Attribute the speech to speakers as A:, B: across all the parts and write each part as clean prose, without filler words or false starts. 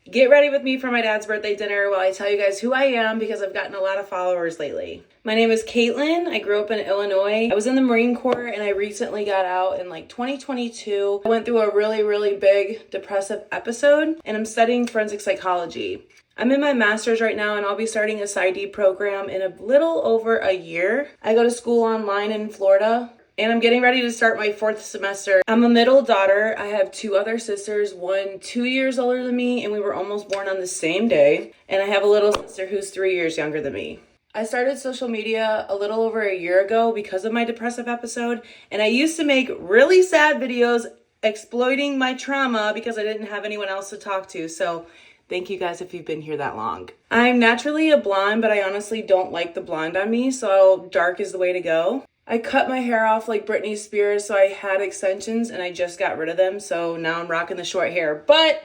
A: Get ready with me for my dad's birthday dinner while I tell you guys who I am because I've gotten a lot of followers lately. My name is Caitlin. I grew up in Illinois. I was in the Marine Corps and I recently got out in 2022. I went through a really big depressive episode and I'm studying forensic psychology. I'm in my master's right now and I'll be starting a PsyD program in a little over a year. I go to school online in Florida. And I'm getting ready to start my 4th semester. I'm a middle daughter. I have 2 other sisters, one 2 years older than me, and we were almost born on the same day. And I have a little sister who's 3 years younger than me. I started social media a little over a year ago because of my depressive episode. And I used to make really sad videos exploiting my trauma because I didn't have anyone else to talk to. So thank you guys if you've been here that long. I'm naturally a blonde, but I honestly don't like the blonde on me. So dark is the way to go. I cut my hair off like Britney Spears, so I had extensions and I just got rid of them. So now I'm rocking the short hair, but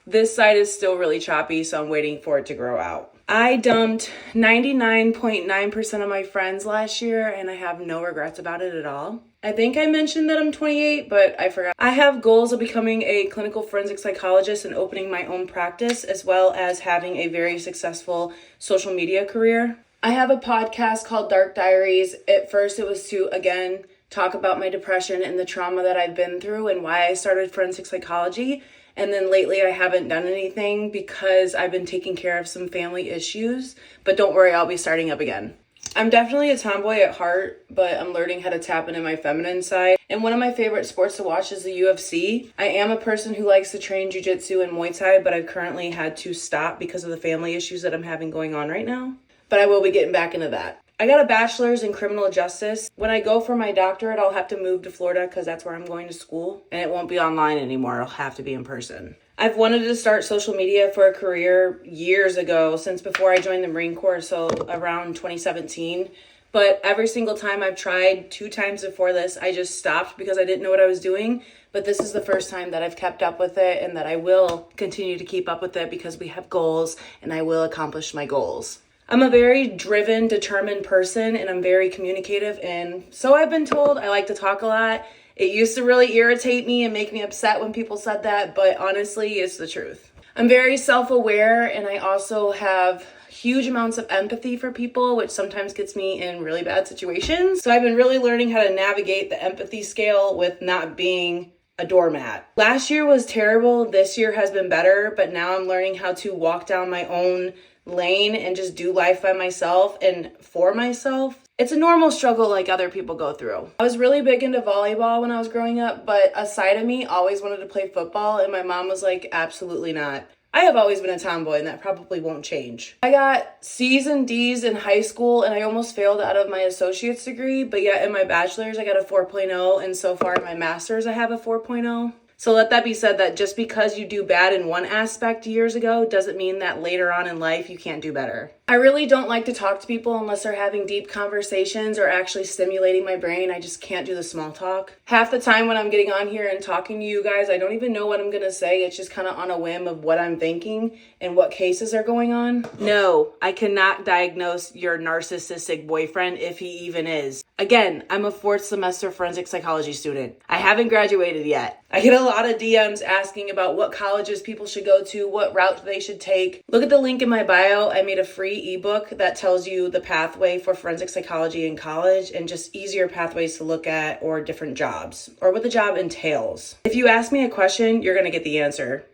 A: this side is still really choppy, so I'm waiting for it to grow out. I dumped 99.9% of my friends last year and I have no regrets about it at all. I think I mentioned that I'm 28, but I forgot. I have goals of becoming a clinical forensic psychologist and opening my own practice, as well as having a very successful social media career. I have a podcast called Dark Diaries. At first, it was to, again, talk about my depression and the trauma that I've been through and why I started forensic psychology. And then lately, I haven't done anything because I've been taking care of some family issues. But don't worry, I'll be starting up again. I'm definitely a tomboy at heart, but I'm learning how to tap into my feminine side. And one of my favorite sports to watch is the UFC. I am a person who likes to train jiu-jitsu and Muay Thai, but I've currently had to stop because of the family issues that I'm having going on right now. But I will be getting back into that. I got a bachelor's in criminal justice. When I go for my doctorate, I'll have to move to Florida because that's where I'm going to school. And it won't be online anymore. It'll have to be in person. I've wanted to start social media for a career years ago, since before I joined the Marine Corps, so around 2017. But every single time I've tried, 2 times before this, I just stopped because I didn't know what I was doing. But this is the first time that I've kept up with it and that I will continue to keep up with it because we have goals and I will accomplish my goals. I'm a very driven, determined person and I'm very communicative, and so I've been told. I like to talk a lot. It used to really irritate me and make me upset when people said that, but honestly, it's the truth. I'm very self-aware and I also have huge amounts of empathy for people, which sometimes gets me in really bad situations. So I've been really learning how to navigate the empathy scale with not being a doormat. Last year was terrible. This year has been better, but now I'm learning how to walk down my own lane and just do life by myself and for myself. It's a normal struggle like other people go through. I was really big into volleyball when I was growing up, but a side of me always wanted to play football and my mom was like, absolutely not. I have always been a tomboy and that probably won't change. I got C's and D's in high school and I almost failed out of my associate's degree, but yet in my bachelor's I got a 4.0 and so far in my master's I have a 4.0. So let that be said that just because you do bad in one aspect years ago doesn't mean that later on in life you can't do better. I really don't like to talk to people unless they're having deep conversations or actually stimulating my brain. I just can't do the small talk. Half the time when I'm getting on here and talking to you guys, I don't even know what I'm going to say. It's just kind of on a whim of what I'm thinking and what cases are going on. No, I cannot diagnose your narcissistic boyfriend if he even is. Again, I'm a 4th semester forensic psychology student. I haven't graduated yet. I get a lot of DMs asking about what colleges people should go to, what route they should take. Look at the link in my bio. I made a free ebook that tells you the pathway for forensic psychology in college and just easier pathways to look at or different jobs or what the job entails. If you ask me a question, you're going to get the answer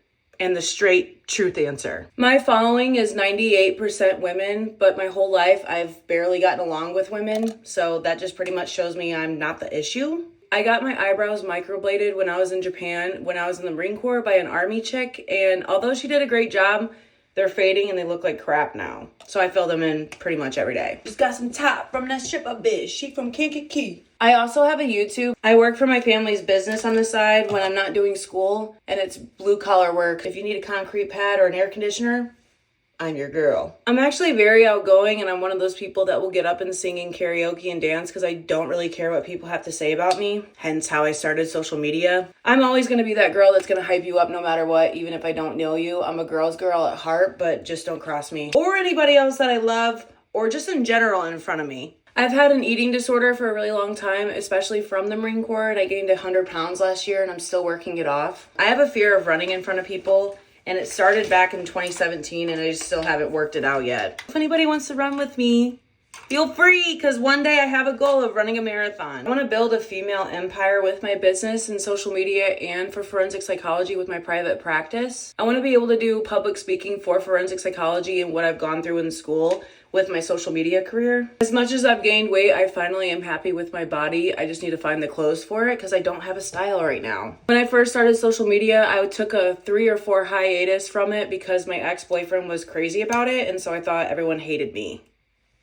A: and the straight truth answer. My following is 98% women, but my whole life I've barely gotten along with women. So that just pretty much shows me I'm not the issue. I got my eyebrows microbladed when I was in Japan, when I was in the Marine Corps by an army chick. And although she did a great job, they're fading and they look like crap now. So I fill them in pretty much every day. Just got some top from that stripper bitch. She from Kankakee. I also have a YouTube. I work for my family's business on the side when I'm not doing school. And it's blue collar work. If you need a concrete pad or an air conditioner, I'm your girl. I'm actually very outgoing and I'm one of those people that will get up and sing in karaoke and dance because I don't really care what people have to say about me. Hence how I started social media. I'm always going to be that girl that's going to hype you up no matter what, even if I don't know you. I'm a girl's girl at heart, but just don't cross me or anybody else that I love or just in general in front of me. I've had an eating disorder for a really long time, especially from the Marine Corps, and I gained 100 pounds last year and I'm still working it off. I have a fear of running in front of people. And it started back in 2017 and I just still haven't worked it out yet. If anybody wants to run with me, feel free, because one day I have a goal of running a marathon. I want to build a female empire with my business and social media and for forensic psychology with my private practice. I want to be able to do public speaking for forensic psychology and what I've gone through in school with my social media career. As much as I've gained weight, I finally am happy with my body. I just need to find the clothes for it because I don't have a style right now. When I first started social media, I took a 3 or 4 hiatus from it because my ex-boyfriend was crazy about it, and so I thought everyone hated me.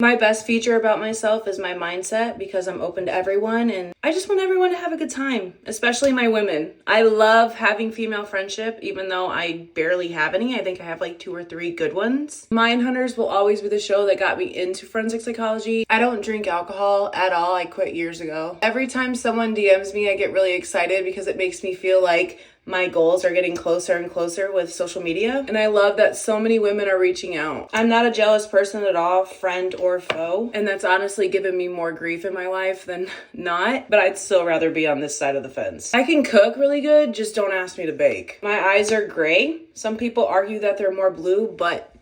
A: My best feature about myself is my mindset because I'm open to everyone and I just want everyone to have a good time, especially my women. I love having female friendship even though I barely have any. I think I have like 2 or 3 good ones. Mindhunters will always be the show that got me into forensic psychology. I don't drink alcohol at all. I quit years ago. Every time someone DMs me, I get really excited because it makes me feel like my goals are getting closer and closer with social media. And I love that so many women are reaching out. I'm not a jealous person at all, friend or foe. And that's honestly given me more grief in my life than not. But I'd still rather be on this side of the fence. I can cook really good, just don't ask me to bake. My eyes are gray. Some people argue that they're more blue, but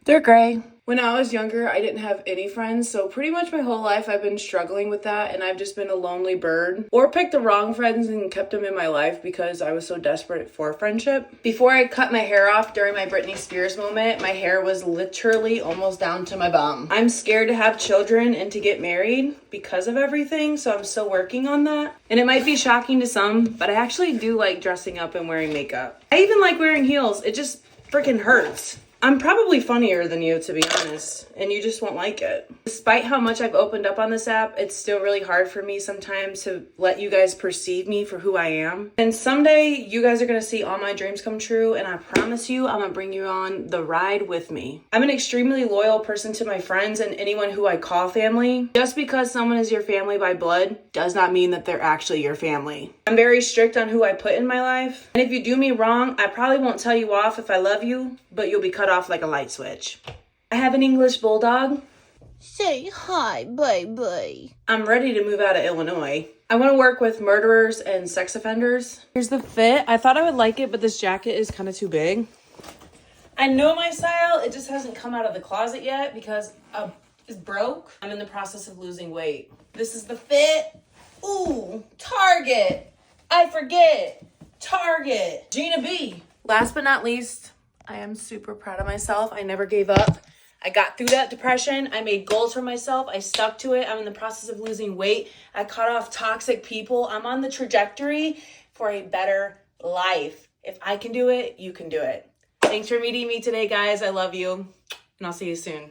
A: they're gray. When I was younger, I didn't have any friends, so pretty much my whole life I've been struggling with that, and I've just been a lonely bird. Or picked the wrong friends and kept them in my life because I was so desperate for friendship. Before I cut my hair off during my Britney Spears moment, my hair was literally almost down to my bum. I'm scared to have children and to get married because of everything, so I'm still working on that. And it might be shocking to some, but I actually do like dressing up and wearing makeup. I even like wearing heels. It just freaking hurts. I'm probably funnier than you, to be honest, and you just won't like it. Despite how much I've opened up on this app, it's still really hard for me sometimes to let you guys perceive me for who I am. And someday you guys are gonna see all my dreams come true, and I promise you I'm gonna bring you on the ride with me. I'm an extremely loyal person to my friends and anyone who I call family. Just because someone is your family by blood does not mean that they're actually your family. I'm very strict on who I put in my life, and if you do me wrong, I probably won't tell you off if I love you, but you'll be cut off like a light switch. I have an English bulldog.
B: Say hi, baby.
A: I'm ready to move out of Illinois. I want to work with murderers and sex offenders. Here's the fit. I thought I would like it, but this jacket is kind of too big. I know my style. It just hasn't come out of the closet yet because it's broke. I'm in the process of losing weight. This is the fit. Ooh, Target. I forget. Target. Gina B. Last but not least, I am super proud of myself. I never gave up. I got through that depression. I made goals for myself. I stuck to it. I'm in the process of losing weight. I cut off toxic people. I'm on the trajectory for a better life. If I can do it, you can do it. Thanks for meeting me today, guys. I love you, and I'll see you soon.